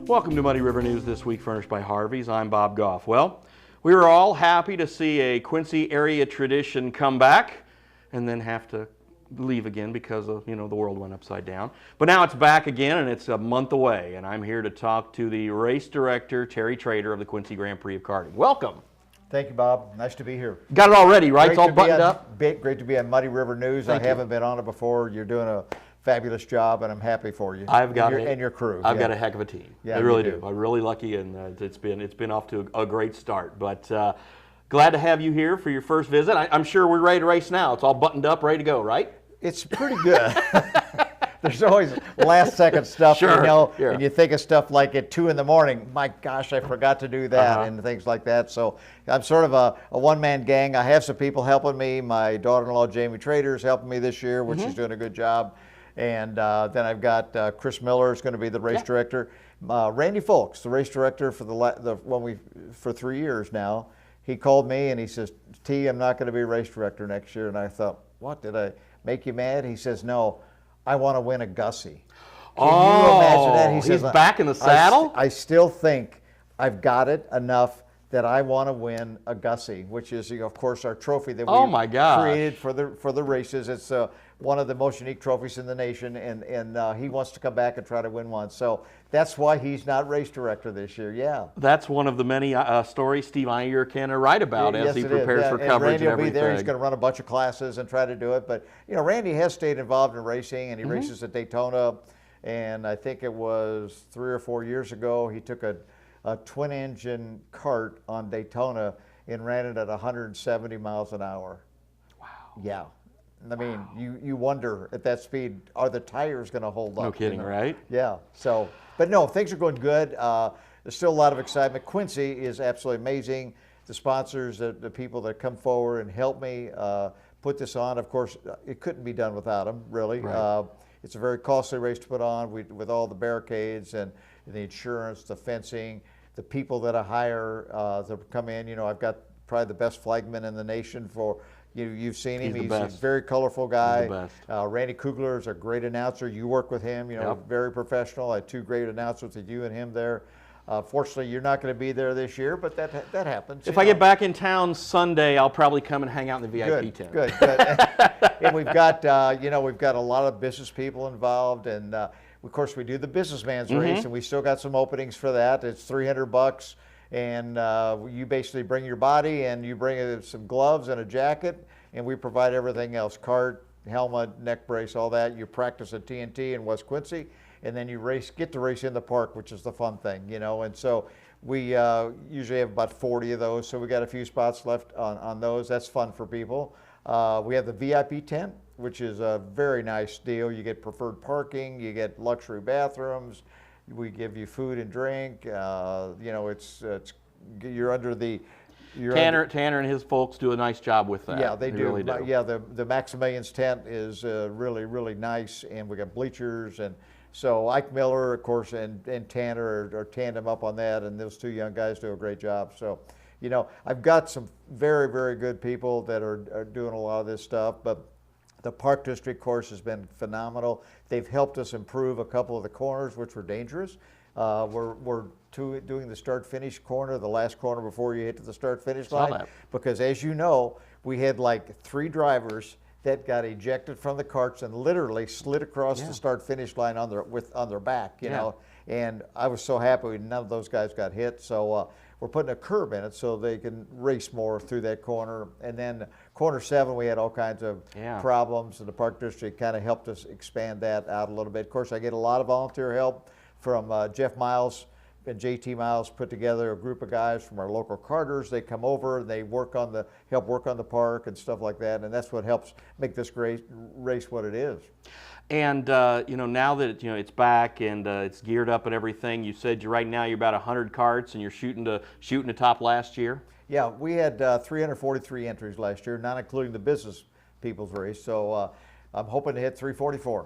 Welcome to Muddy River News this week, furnished by Harvey's. I'm Bob Goff. Well, we were all happy to see a Quincy area tradition come back and then have to leave again because of, the world went upside down. But now it's back again and it's a month away, and I'm here to talk to the race director, Traeder of the Quincy Grand Prix of Karting. Welcome. Thank you, Bob. Nice to be here. Got it all ready, right? It's all buttoned up? Great to be on Muddy River News. I haven't been on it before. You're doing a fabulous job, and I'm happy for you. And your crew. I've got a heck of a team. Yeah, I really do. I'm really lucky, and it's been off to a great start. But glad to have you here for your first visit. I'm sure we're ready to race now. It's all buttoned up, ready to go, right? It's pretty good. There's always last-second stuff, and you think of stuff like at 2 in the morning, my gosh, I forgot to do that, and things like that. So I'm sort of a one-man gang. I have some people helping me. My daughter-in-law, Jamie Traeder, is helping me this year, which is doing a good job. And then I've got Chris Miller is going to be the race director. Randy Folks, the race director for 3 years now. He called me and he says, T, I'm not going to be race director next year. And I thought, what, did I make you mad? He says, no, I want to win a Gussie. Can you imagine that? He says, he's back in the saddle? I still think I've got it enough that I want to win a Gussie, which is, of course, our trophy that we created for the races. It's one of the most unique trophies in the nation, and he wants to come back and try to win one. So that's why he's not race director this year. Yeah, that's one of the many stories Steve Iyer can write about as he prepares for coverage and Randy will everything. be there. He's going to run a bunch of classes and try to do it. But Randy has stayed involved in racing, and he races at Daytona. And I think it was 3 or 4 years ago he took a twin-engine kart on Daytona and ran it at 170 miles an hour. Wow. Yeah. I mean, you wonder at that speed, are the tires going to hold up? No kidding, right? Yeah. So, but no, things are going good. There's still a lot of excitement. Quincy is absolutely amazing. The sponsors, the people that come forward and help me put this on, of course, it couldn't be done without them, really. Right. It's a very costly race to put on with all the barricades and the insurance, the fencing, the people that I hire that come in. I've got probably the best flagman in the nation for. You've seen him. He's a very colorful guy. He's the best. Randy Kugler is a great announcer. You work with him, very professional. I had 2 great announcers with you and him there. Fortunately, you're not going to be there this year, but that happens. If I get back in town Sunday, I'll probably come and hang out in the VIP tent. Good. And we've got, we've got a lot of business people involved, and of course we do the businessman's race, and we still got some openings for that. It's $300. And you basically bring your body and you bring some gloves and a jacket, and we provide everything else, cart, helmet, neck brace, all that. You practice at TNT in West Quincy, and then you get to race in the park, which is the fun thing, and so we usually have about 40 of those, so we got a few spots left on those. That's fun for people. We have the VIP tent, which is a very nice deal. You get preferred parking, you get luxury bathrooms. We give you food and drink. It's you're under the. Tanner and his folks do a nice job with that. Yeah, they do. Really do. Yeah, the Maximilian's tent is really nice, and we got bleachers, and so Ike Miller, of course, and Tanner are tandem up on that, and those 2 young guys do a great job. So, I've got some very good people that are doing a lot of this stuff, but. The Park District course has been phenomenal. They've helped us improve a couple of the corners, which were dangerous. We're doing the start-finish corner, the last corner before you hit to the start-finish line. Because as you know, we had like 3 drivers that got ejected from the carts and literally slid across the start-finish line on their back, you know. And I was so happy none of those guys got hit. So we're putting a curb in it so they can race more through that corner. And then corner 7, we had all kinds of problems, and the Park District kind of helped us expand that out a little bit. Of course, I get a lot of volunteer help from Jeff Miles and JT Miles put together a group of guys from our local carters. They come over, they help work on the park and stuff like that, and that's what helps make this great race what it is. And now that it's back and it's geared up and everything, you said right now you're about 100 carts and you're shooting to top last year. Yeah, we had 343 entries last year, not including the business people's race. So I'm hoping to hit 344.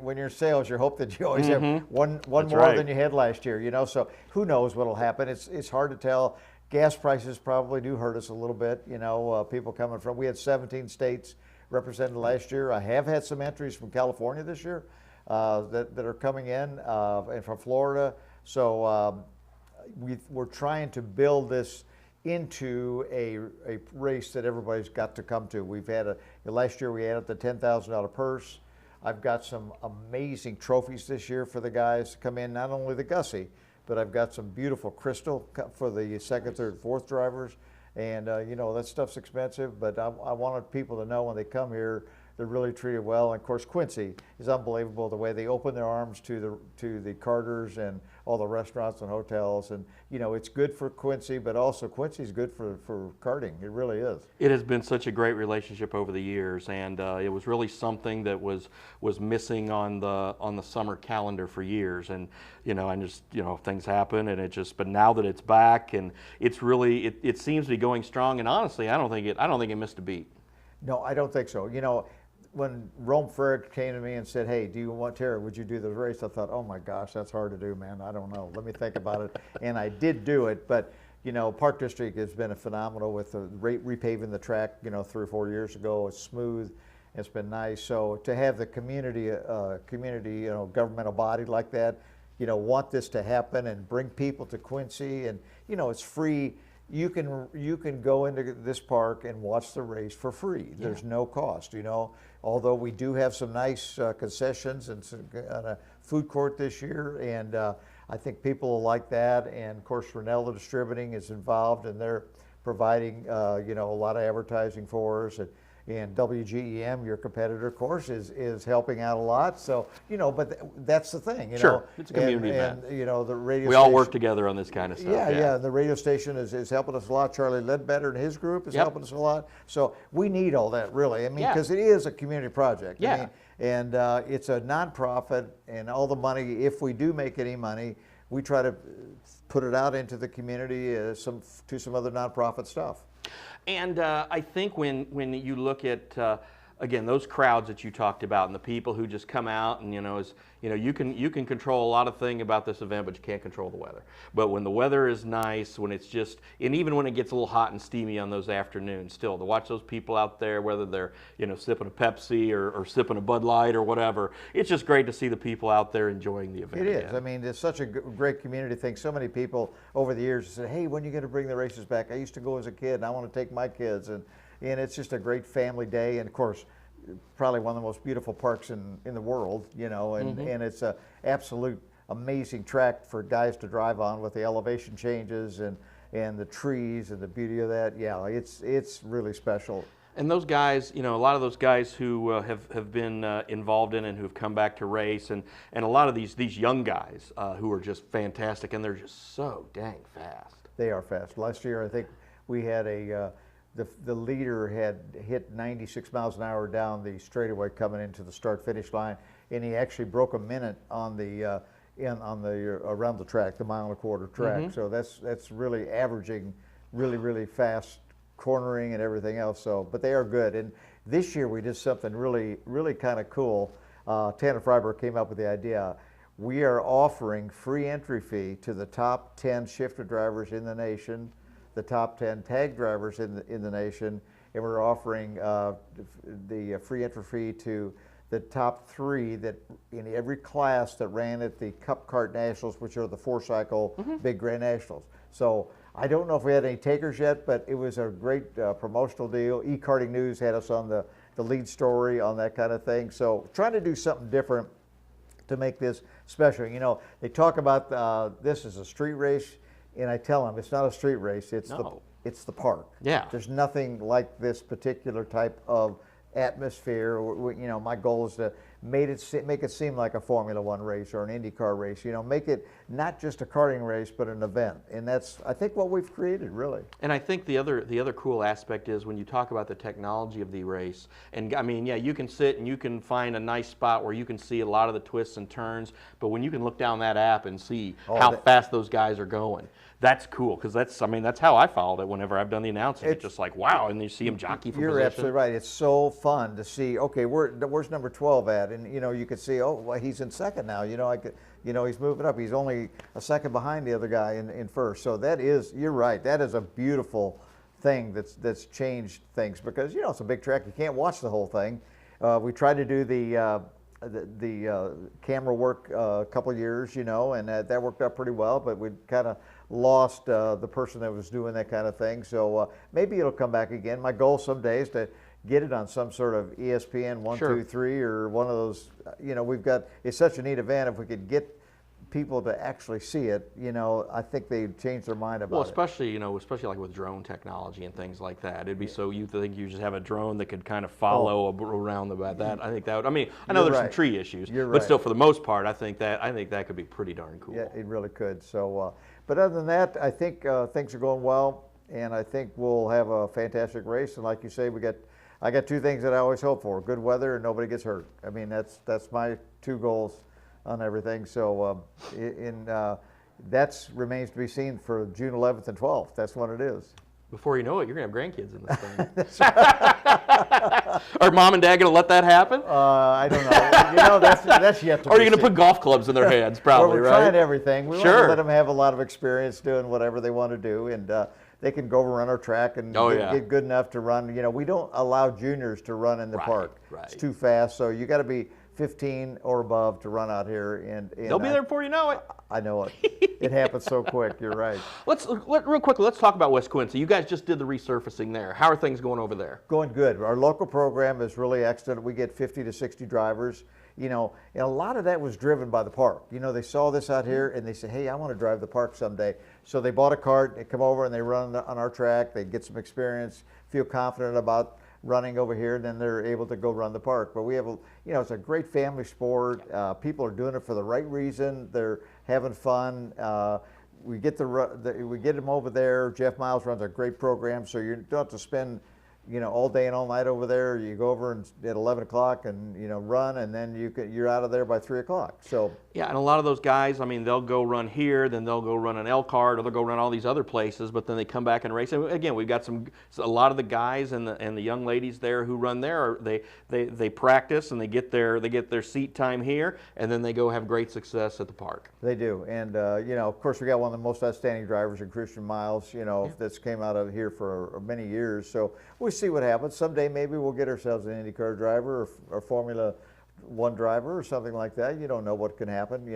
When you're in sales, you hope that you always have one more than you had last year. So who knows what'll happen? It's hard to tell. Gas prices probably do hurt us a little bit. People coming from. We had 17 states represented last year. I have had some entries from California this year that are coming in, and from Florida. So we're trying to build this into a race that everybody's got to come to. We've had last year we added the $10,000 purse. I've got some amazing trophies this year for the guys to come in, not only the Gussie, but I've got some beautiful crystal for the second, third, fourth drivers. And you know, that stuff's expensive, but I wanted people to know when they come here, they're really treated well. And of course, Quincy is unbelievable, the way they open their arms to the karters and all the restaurants and hotels. And you know, it's good for Quincy, but also Quincy's good for karting. It really is. It has been such a great relationship over the years, and it was really something that was missing on the summer calendar for years. And you know, and just, you know, things happen, and it just. But now that it's back, and it's really it seems to be going strong. And honestly, I don't think it missed a beat. No, I don't think so. You know, when Rome Ferrick came to me and said, "Hey, do you want Tara? Would you do the race?" I thought, "Oh my gosh, that's hard to do, man. I don't know. Let me think about it." And I did do it, but you know, Park District has been a phenomenal with the repaving the track. You know, 3 or 4 years ago, it's smooth. It's been nice. So to have the community, you know, governmental body like that, you know, want this to happen and bring people to Quincy, and you know, it's free. You can go into this park and watch the race for free. Yeah. There's no cost, you know. Although we do have some nice concessions and a food court this year, and I think people will like that. And of course, Rinella Distributing is involved, and they're providing you know, a lot of advertising for us. And WGEM, your competitor, of course, is helping out a lot. So, you know, but that's the thing, you know. Sure, it's a community event. And, you know, the radio we station, all work together on this kind of stuff. Yeah. The radio station is helping us a lot. Charlie Ledbetter and his group is helping us a lot. So we need all that, really. I mean, because it is a community project. Yeah. I mean, and it's a nonprofit, and all the money, if we do make any money, we try to put it out into the community to some other nonprofit stuff. And I think when you look at again, those crowds that you talked about, and the people who just come out, and you know, you can control a lot of things about this event, but you can't control the weather. But when the weather is nice, when it's just, and even when it gets a little hot and steamy on those afternoons, still to watch those people out there, whether they're, you know, sipping a Pepsi or sipping a Bud Light or whatever, it's just great to see the people out there enjoying the event. It is. I mean, it's such a great community thing. So many people over the years said, "Hey, when are you going to bring the races back? I used to go as a kid, and I want to take my kids." And it's just a great family day, and of course, probably one of the most beautiful parks in the world, you know, and it's a absolute amazing track for guys to drive on with the elevation changes and the trees and the beauty of that. Yeah, it's really special. And those guys, you know, a lot of those guys who have been involved in and who've come back to race, and a lot of these young guys who are just fantastic, and they're just so dang fast. They are fast. Last year, I think we had the leader had hit 96 miles an hour down the straightaway coming into the start-finish line, and he actually broke a minute on the around the track, the 1.25 mile track. So that's really averaging really fast cornering and everything else. So, but they are good. And this year we did something really kind of cool. Tanner Freiberg came up with the idea. We are offering free entry fee to the top 10 shifter drivers in the nation, the top 10 tag drivers in the nation, and we're offering the free entry fee to the top 3 that in every class that ran at the Cup Kart Nationals, which are the 4-cycle Big Grand Nationals. So I don't know if we had any takers yet, but it was a great promotional deal. E-Karting News had us on the lead story on that kind of thing. So trying to do something different to make this special. You know, they talk about this as a street race, and I tell them it's not a street race. It's the park. Yeah. There's nothing like this particular type of atmosphere. You know, my goal is to make it seem like a Formula One race or an IndyCar race. You know, make it not just a karting race, but an event, and that's, I think, what we've created, really. And I think the other cool aspect is when you talk about the technology of the race. And I mean, yeah, you can sit and you can find a nice spot where you can see a lot of the twists and turns. But when you can look down that app and see how fast those guys are going, that's cool, because that's how I followed it whenever I've done the announcing. It's just like, wow, and you see him jockey for position. You're absolutely right. It's so fun to see, okay, where's number 12 at? And, you know, you could see, oh, well, he's in second now. You know, he's moving up. He's only a second behind the other guy in first. So that is, you're right, that is a beautiful thing that's changed things, because, you know, it's a big track. You can't watch the whole thing. We tried to do the the camera work a couple years, you know, and that worked out pretty well, but we kind of lost the person that was doing that kind of thing. So maybe it'll come back again. My goal someday is to get it on some sort of ESPN 1, Sure. 2, 3 or one of those, you know, it's such a neat event. If we could get people to actually see it, you know, I think they'd change their mind about Well, it. especially, you know, especially like with drone technology and things like that. It'd be so, you think you just have a drone that could kind of follow around that. I think that would, I mean, I know You're there's some right. tree issues, You're but right. still for the most part, I think that could be pretty darn cool. Yeah, it really could. So, but other than that, I think things are going well, and I think we'll have a fantastic race. And like you say, I got two things that I always hope for: good weather and nobody gets hurt. I mean, that's my two goals on everything. So, that remains to be seen for June 11th and 12th. That's what it is. Before you know it, you're gonna have grandkids in this thing. Are mom and dad gonna let that happen? I don't know. You know, that's yet to Or are be you gonna seen. put golf clubs in their hands? Probably, Well, we're right? trying everything. We want Sure. to let them have a lot of experience doing whatever they want to do, and they can go run our track and get good enough to run. You know, we don't allow juniors to run in the park. Right. It's too fast, so you got to be 15 or above to run out here. And They'll be there before you know it. I know it. It happens so quick. You're right. Real quickly, let's talk about West Quincy. You guys just did the resurfacing there. How are things going over there? Going good. Our local program is really excellent. We get 50 to 60 drivers. You know, and a lot of that was driven by the park. You know, they saw this out here and they said, hey, I want to drive the park someday. So they bought a cart, they come over and they run on our track. They get some experience, feel confident about running over here, and then they're able to go run the park. But we have, it's a great family sport. People are doing it for the right reason. They're having fun. We get them over there. Jeff Miles runs a great program, so you don't have to spend all day and all night over there. You go over and at 11 o'clock and run, and then you're out of there by 3 o'clock. So yeah, and a lot of those guys, I mean, they'll go run here, then they'll go run an Elkhart, or they'll go run all these other places, but then they come back and race. And again, we've got a lot of the guys and the young ladies there who run there. They practice and they get their seat time here, and then they go have great success at the park. They do, and of course, we got one of the most outstanding drivers in Christian Miles. That's came out of here for many years. So we'll see what happens. Someday, maybe we'll get ourselves an IndyCar driver or Formula One driver or something like that. You don't know what can happen.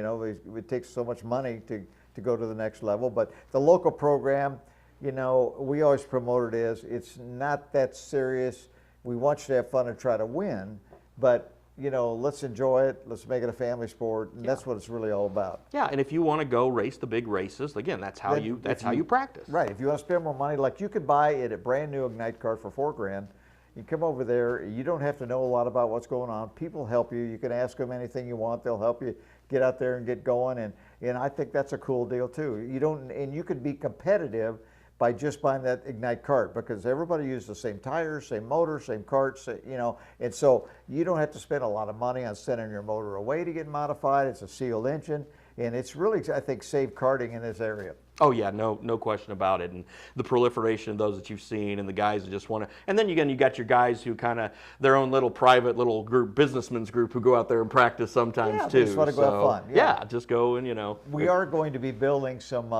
It takes so much money to go to the next level. But the local program, we always promote it as it's not that serious. We want you to have fun and try to win, but let's enjoy it. Let's make it a family sport, and that's what it's really all about. Yeah, and if you want to go race the big races, again, that's how you practice. Right. If you want to spend more money, like you could buy it a brand new Ignite card for $4,000. You come over there. You don't have to know a lot about what's going on. People help you. You can ask them anything you want. They'll help you get out there and get going. And I think that's a cool deal too. You could be competitive by just buying that Ignite cart, because everybody uses the same tires, same motor, same carts, and so you don't have to spend a lot of money on sending your motor away to get modified. It's a sealed engine, and it's really, I think, saved karting in this area. Oh yeah, no question about it, and the proliferation of those that you've seen, and the guys that just want to, and then again, you got your guys who kind of their own little private little group, businessmen's group, who go out there and practice sometimes too. They just want to go have fun. Yeah, just go and We are going to be building some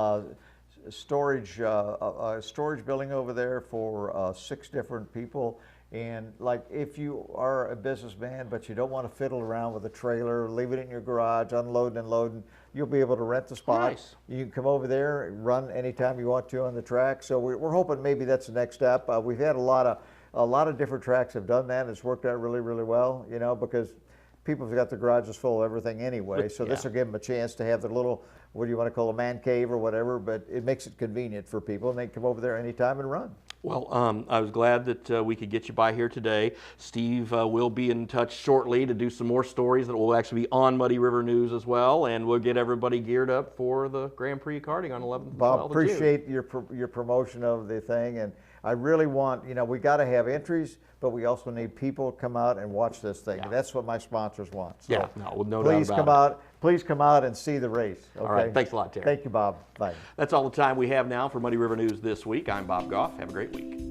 storage building over there for 6 different people. And like, if you are a businessman but you don't want to fiddle around with a trailer, leave it in your garage, unloading and loading, you'll be able to rent the spot. Nice. You can come over there and run anytime you want to on the track. So we're hoping maybe that's the next step. We've had a lot of different tracks have done that. It's worked out really, really well, because people have got their garages full of everything anyway. So this will give them a chance to have their little, what do you want to call, a man cave or whatever, but it makes it convenient for people, and they can come over there anytime and run. Well, I was glad that we could get you by here today. Steve will be in touch shortly to do some more stories that will actually be on Muddy River News as well, and we'll get everybody geared up for the Grand Prix karting on 11th and 12th Bob, of appreciate your promotion of the thing, and I really want, we got to have entries, but we also need people to come out and watch this thing. Yeah. That's what my sponsors want. So Yeah, no doubt about it. Please come out and see the race. Okay? All right, thanks a lot, Terry. Thank you, Bob. Bye. That's all the time we have now for Muddy River News this week. I'm Bob Goff. Have a great week.